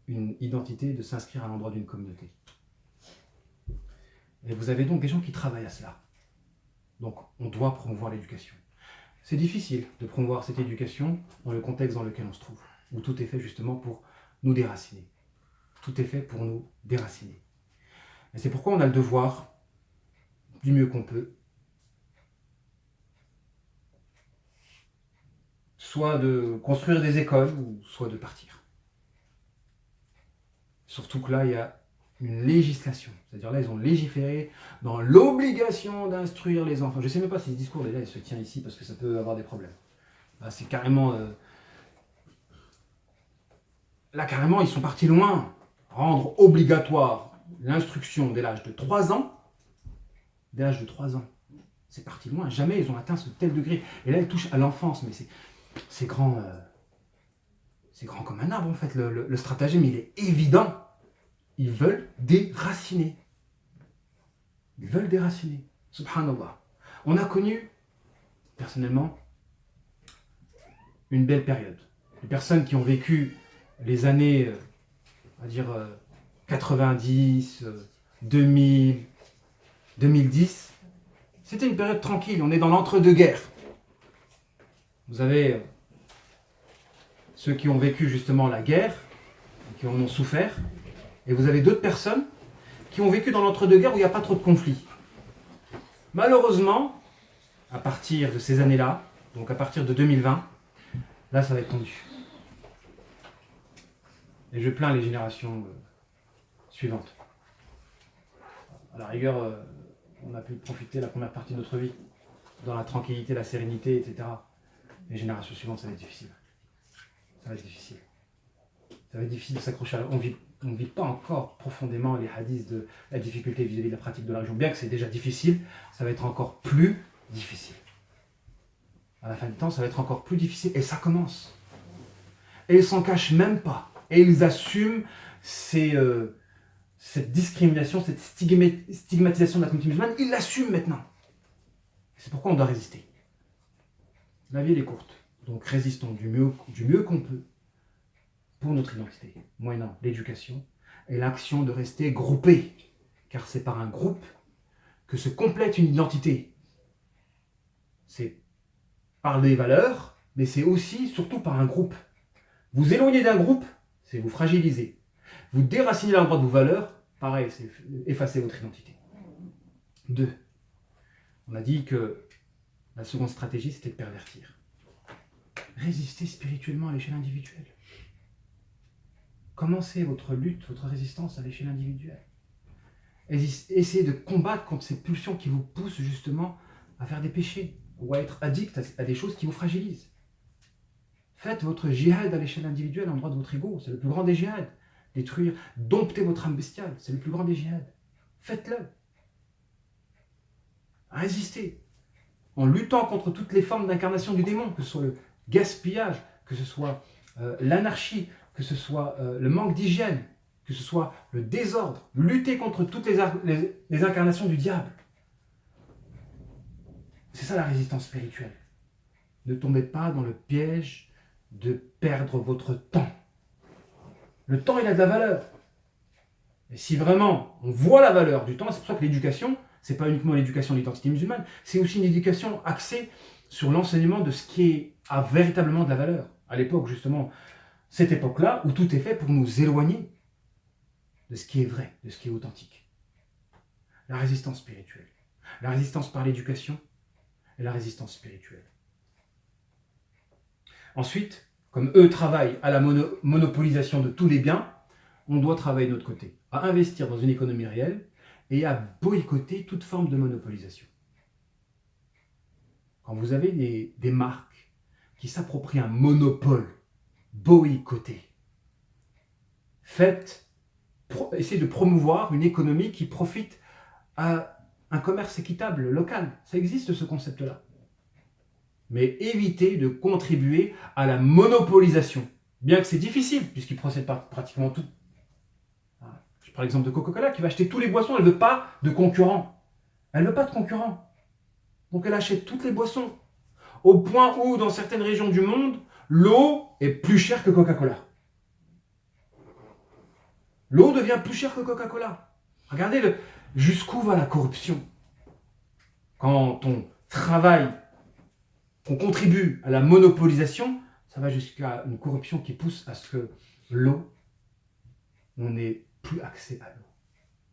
une identité, de s'inscrire à l'endroit d'une communauté. Et vous avez donc des gens qui travaillent à cela. Donc on doit promouvoir l'éducation. C'est difficile de promouvoir cette éducation dans le contexte dans lequel on se trouve, où tout est fait justement pour nous déraciner. Tout est fait pour nous déraciner. Et c'est pourquoi on a le devoir, du mieux qu'on peut, soit de construire des écoles, ou soit de partir. Surtout que là, il y a une législation. C'est-à-dire là, ils ont légiféré dans l'obligation d'instruire les enfants. Je ne sais même pas si ce discours, déjà, il se tient ici, parce que ça peut avoir des problèmes. Là, c'est carrément... Là, carrément, ils sont partis loin. Rendre obligatoire l'instruction dès l'âge de 3 ans. Dès l'âge de 3 ans. C'est parti loin. Jamais ils ont atteint ce tel degré. Et là, ils touchent à l'enfance. Mais c'est grand... c'est grand comme un arbre, en fait. Le stratagème, il est évident. Ils veulent déraciner. Ils veulent déraciner. Subhanallah. On a connu, personnellement, une belle période. Les personnes qui ont vécu les années, on va dire, 90, 2000, 2010, c'était une période tranquille. On est dans l'entre-deux-guerres. Vous avez ceux qui ont vécu justement la guerre, qui en ont souffert, et vous avez d'autres personnes qui ont vécu dans l'entre-deux-guerres où il n'y a pas trop de conflits. Malheureusement, à partir de ces années-là, donc à partir de 2020, là ça va être tendu. Et je plains les générations suivantes. À la rigueur, on a pu profiter la première partie de notre vie, dans la tranquillité, la sérénité, etc. Les générations suivantes, ça va être difficile. Ça va être difficile. Ça va être difficile de s'accrocher à... On ne vit pas encore profondément les hadiths de la difficulté vis-à-vis de la pratique de la religion. Bien que c'est déjà difficile, ça va être encore plus difficile. À la fin du temps, ça va être encore plus difficile. Et ça commence. Et ils s'en cachent même pas. Et ils assument cette discrimination, cette stigmatisation de la communauté musulmane. Ils l'assument maintenant. C'est pourquoi on doit résister. La vie, elle est courte. Donc résistons du mieux qu'on peut pour notre identité, moyennant l'éducation et l'action de rester groupé. Car c'est par un groupe que se complète une identité. C'est par des valeurs, mais c'est aussi, surtout par un groupe. Vous éloignez d'un groupe, c'est vous fragiliser. Vous déracinez l'endroit de vos valeurs, pareil, c'est effacer votre identité. 2. On a dit que la seconde stratégie, c'était de pervertir. Résister spirituellement à l'échelle individuelle. Commencez votre lutte, votre résistance à l'échelle individuelle. Essayez de combattre contre ces pulsions qui vous poussent justement à faire des péchés ou à être addict à des choses qui vous fragilisent. Faites votre djihad à l'échelle individuelle, en droit de votre ego. C'est le plus grand des djihads. Détruire, dompter votre âme bestiale, c'est le plus grand des djihads. Faites-le. Résistez. En luttant contre toutes les formes d'incarnation du démon, que ce soit le gaspillage, que ce soit l'anarchie, que ce soit le manque d'hygiène, que ce soit le désordre. Lutter contre toutes les incarnations du diable. C'est ça la résistance spirituelle. Ne tombez pas dans le piège de perdre votre temps. Le temps, il a de la valeur. Et si vraiment on voit la valeur du temps, c'est pour ça que l'éducation, c'est pas uniquement l'éducation de l'identité musulmane, c'est aussi une éducation axée sur l'enseignement de ce qui a véritablement de la valeur. À l'époque, justement, cette époque-là, où tout est fait pour nous éloigner de ce qui est vrai, de ce qui est authentique. La résistance spirituelle. La résistance par l'éducation et la résistance spirituelle. Ensuite, comme eux travaillent à la monopolisation de tous les biens, on doit travailler de notre côté, à investir dans une économie réelle et à boycotter toute forme de monopolisation. Quand vous avez des marques qui s'approprient un monopole, boycottez. Essayez de promouvoir une économie qui profite à un commerce équitable, local. Ça existe ce concept-là. Mais évitez de contribuer à la monopolisation. Bien que c'est difficile, puisqu'ils procèdent par pratiquement tout. Je prends l'exemple de Coca-Cola qui va acheter tous les boissons, elle ne veut pas de concurrents. Elle ne veut pas de concurrents. Donc elle achète toutes les boissons. Au point où, dans certaines régions du monde, l'eau est plus chère que Coca-Cola. L'eau devient plus chère que Coca-Cola. Regardez jusqu'où va la corruption. Quand on travaille, qu'on contribue à la monopolisation, ça va jusqu'à une corruption qui pousse à ce que l'eau, on n'ait plus accès à l'eau,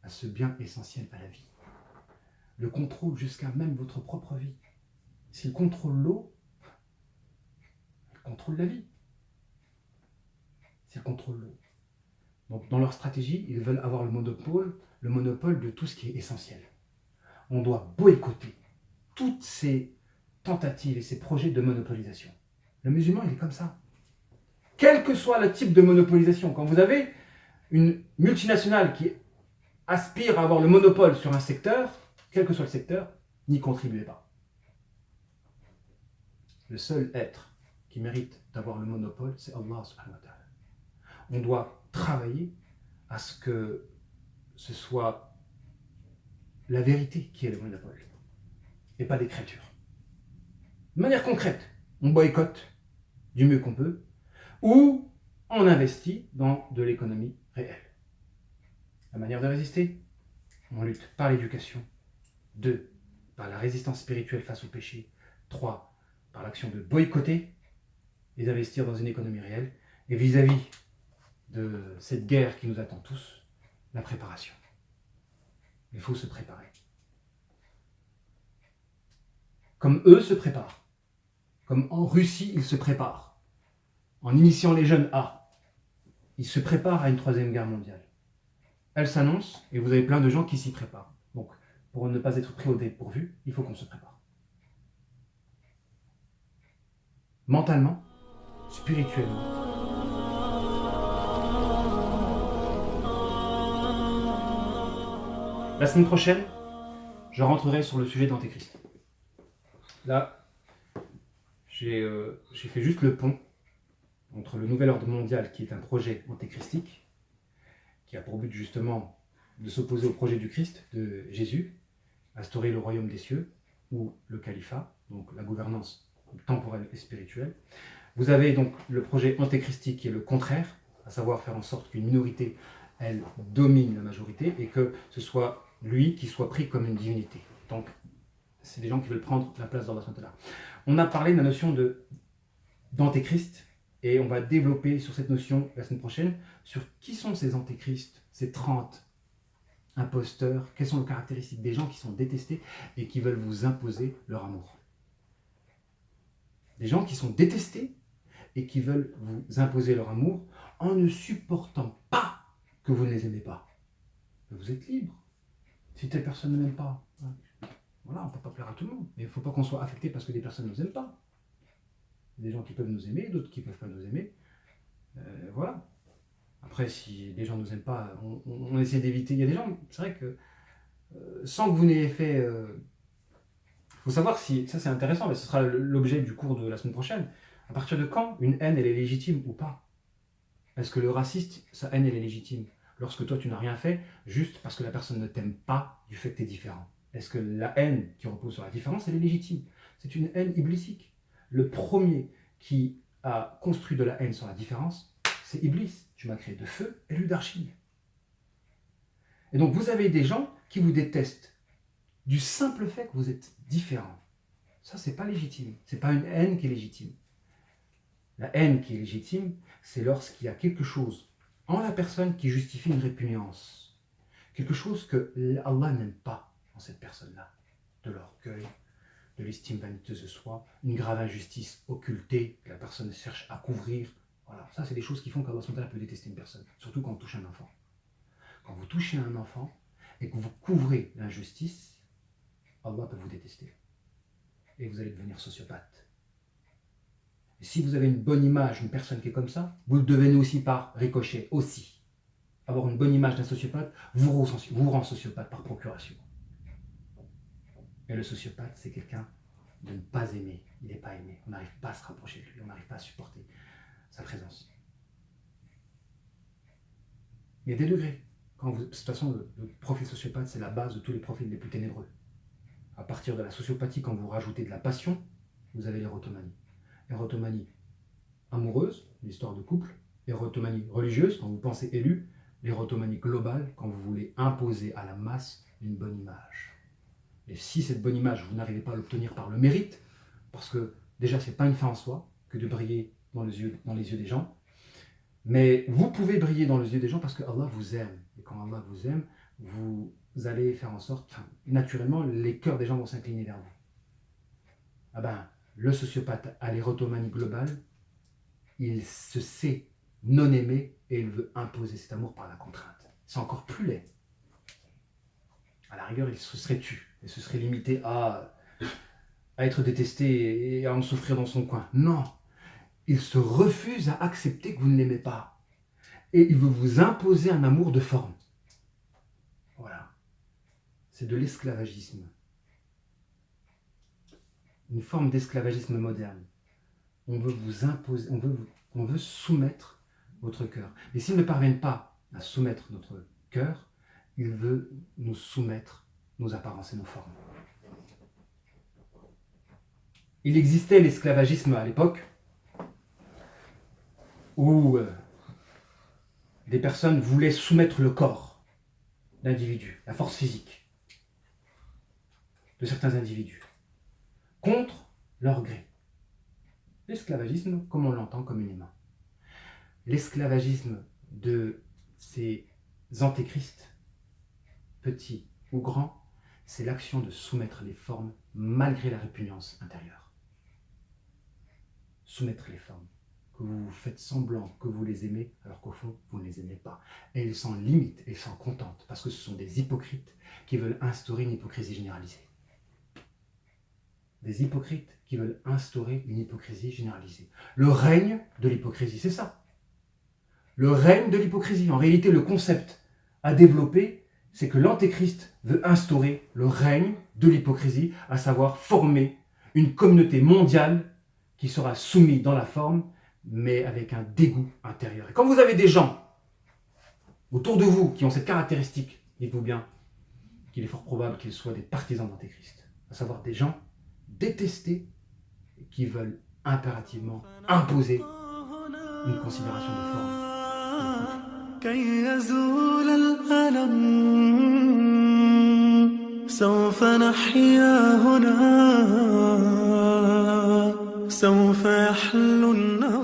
à ce bien essentiel à la vie. Le contrôle jusqu'à même votre propre vie. S'il contrôle l'eau, il contrôle la vie. S'il contrôle l'eau. Donc dans leur stratégie, ils veulent avoir le monopole de tout ce qui est essentiel. On doit boycotter toutes ces tentatives et ces projets de monopolisation. Le musulman, il est comme ça. Quel que soit le type de monopolisation, quand vous avez une multinationale qui aspire à avoir le monopole sur un secteur, quel que soit le secteur, n'y contribuez pas. Le seul être qui mérite d'avoir le monopole, c'est Allah subhanahu wa ta'ala. On doit travailler à ce que ce soit la vérité qui est le monopole, et pas des créatures. De manière concrète, on boycotte du mieux qu'on peut, ou on investit dans de l'économie réelle. La manière de résister, on lutte par l'éducation. 2, par la résistance spirituelle face au péché. 3, par l'action de boycotter et d'investir dans une économie réelle. Et vis-à-vis de cette guerre qui nous attend tous, la préparation. Il faut se préparer. Comme eux se préparent. Comme en Russie, ils se préparent. En initiant les jeunes à. Ils se préparent à une troisième guerre mondiale. Elle s'annonce et vous avez plein de gens qui s'y préparent. Donc, pour ne pas être pris au dépourvu, il faut qu'on se prépare. Mentalement, spirituellement. La semaine prochaine, je rentrerai sur le sujet d'Antéchrist. Là, j'ai fait juste le pont entre le nouvel ordre mondial, qui est un projet antéchristique, qui a pour but justement de s'opposer au projet du Christ, de Jésus, instaurer le royaume des cieux, ou le califat, donc la gouvernance temporelle et spirituelle. Vous avez donc le projet antéchristique qui est le contraire, à savoir faire en sorte qu'une minorité, elle, domine la majorité, et que ce soit lui qui soit pris comme une divinité. Donc, c'est des gens qui veulent prendre la place d'Allah subhanahu wa ta'ala. On a parlé de la notion d'antéchrist, et on va développer sur cette notion la semaine prochaine, sur qui sont ces antéchrists, ces 30 imposteurs, quelles sont les caractéristiques des gens qui sont détestés et qui veulent vous imposer leur amour. Des gens qui sont détestés et qui veulent vous imposer leur amour en ne supportant pas que vous ne les aimez pas. Vous êtes libre. Si telle personne ne m'aime pas, voilà, on ne peut pas plaire à tout le monde. Mais il ne faut pas qu'on soit affecté parce que des personnes ne nous aiment pas. Il y a des gens qui peuvent nous aimer, d'autres qui ne peuvent pas nous aimer. Voilà. Après, si les gens ne nous aiment pas, on essaie d'éviter. Il y a des gens, c'est vrai que sans que vous n'ayez fait... Il faut savoir si... Ça, c'est intéressant, mais ce sera l'objet du cours de la semaine prochaine. À partir de quand une haine, elle est légitime ou pas? Est-ce que le raciste, sa haine, elle est légitime lorsque toi, tu n'as rien fait, juste parce que la personne ne t'aime pas du fait que tu es différent? Est-ce que la haine qui repose sur la différence, elle est légitime? C'est une haine iblisique. Le premier qui a construit de la haine sur la différence, c'est Iblis. Tu m'as créé de feu et lui d'argile. Et donc, vous avez des gens qui vous détestent du simple fait que vous êtes différent. Ça, c'est pas légitime. C'est pas une haine qui est légitime. La haine qui est légitime, c'est lorsqu'il y a quelque chose en la personne qui justifie une répugnance. Quelque chose que Allah n'aime pas en cette personne-là. De l'orgueil, de l'estime vaniteuse de soi, une grave injustice occultée que la personne cherche à couvrir. Voilà, ça c'est des choses qui font qu'Allah peut détester une personne, surtout quand on touche un enfant. Quand vous touchez un enfant et que vous couvrez l'injustice, Allah peut vous détester. Et vous allez devenir sociopathe. Et si vous avez une bonne image d'une personne qui est comme ça, vous le devenez aussi par ricochet, aussi. Avoir une bonne image d'un sociopathe vous rend sociopathe par procuration. Et le sociopathe, c'est quelqu'un de ne pas aimer. Il n'est pas aimé. On n'arrive pas à se rapprocher de lui. On n'arrive pas à supporter sa présence. Il y a des degrés. De toute façon, le profil sociopathe, c'est la base de tous les profils les plus ténébreux. À partir de la sociopathie, quand vous rajoutez de la passion, vous avez l'érotomanie. Érotomanie amoureuse, l'histoire de couple. Érotomanie religieuse, quand vous pensez élu. l'érotomanie globale quand vous voulez imposer à la masse une bonne image. Et si cette bonne image, vous n'arrivez pas à l'obtenir par le mérite, parce que déjà, ce n'est pas une fin en soi que de briller dans les yeux des gens, mais vous pouvez briller dans les yeux des gens parce que Allah vous aime. Et quand Allah vous aime, vous allez faire en sorte, naturellement, les cœurs des gens vont s'incliner vers vous. Ah ben, le sociopathe à l'érotomanie globale, il se sait non aimé et il veut imposer cet amour par la contrainte. C'est encore plus laid. À la rigueur, il se serait tu et se serait limité à être détesté et à en souffrir dans son coin. Non, il se refuse à accepter que vous ne l'aimez pas. Et il veut vous imposer un amour de forme. Voilà. C'est de l'esclavagisme. Une forme d'esclavagisme moderne. On veut vous imposer, on veut soumettre votre cœur. Et s'ils ne parviennent pas à soumettre notre cœur, il veut nous soumettre nos apparences et nos formes. Il existait l'esclavagisme à l'époque où des personnes voulaient soumettre le corps d'individus, la force physique de certains individus, contre leur gré. L'esclavagisme, comme on l'entend communément. L'esclavagisme de ces antéchrists, petits ou grands, c'est l'action de soumettre les formes malgré la répugnance intérieure. Soumettre les formes, que vous faites semblant que vous les aimez, alors qu'au fond, vous ne les aimez pas. Et ils s'en limitent et ils s'en contentent, parce que ce sont des hypocrites qui veulent instaurer une hypocrisie généralisée. Des hypocrites qui veulent instaurer une hypocrisie généralisée. Le règne de l'hypocrisie, c'est ça. Le règne de l'hypocrisie. En réalité, le concept à développer, c'est que l'antéchrist veut instaurer le règne de l'hypocrisie, à savoir former une communauté mondiale qui sera soumise dans la forme, mais avec un dégoût intérieur. Et quand vous avez des gens autour de vous qui ont cette caractéristique, dites-vous bien qu'il est fort probable qu'ils soient des partisans d'antéchrist, à savoir des gens détestés qui veulent impérativement imposer une considération de forme. كي يزول الألم سوف نحيا هنا سوف يحل النهار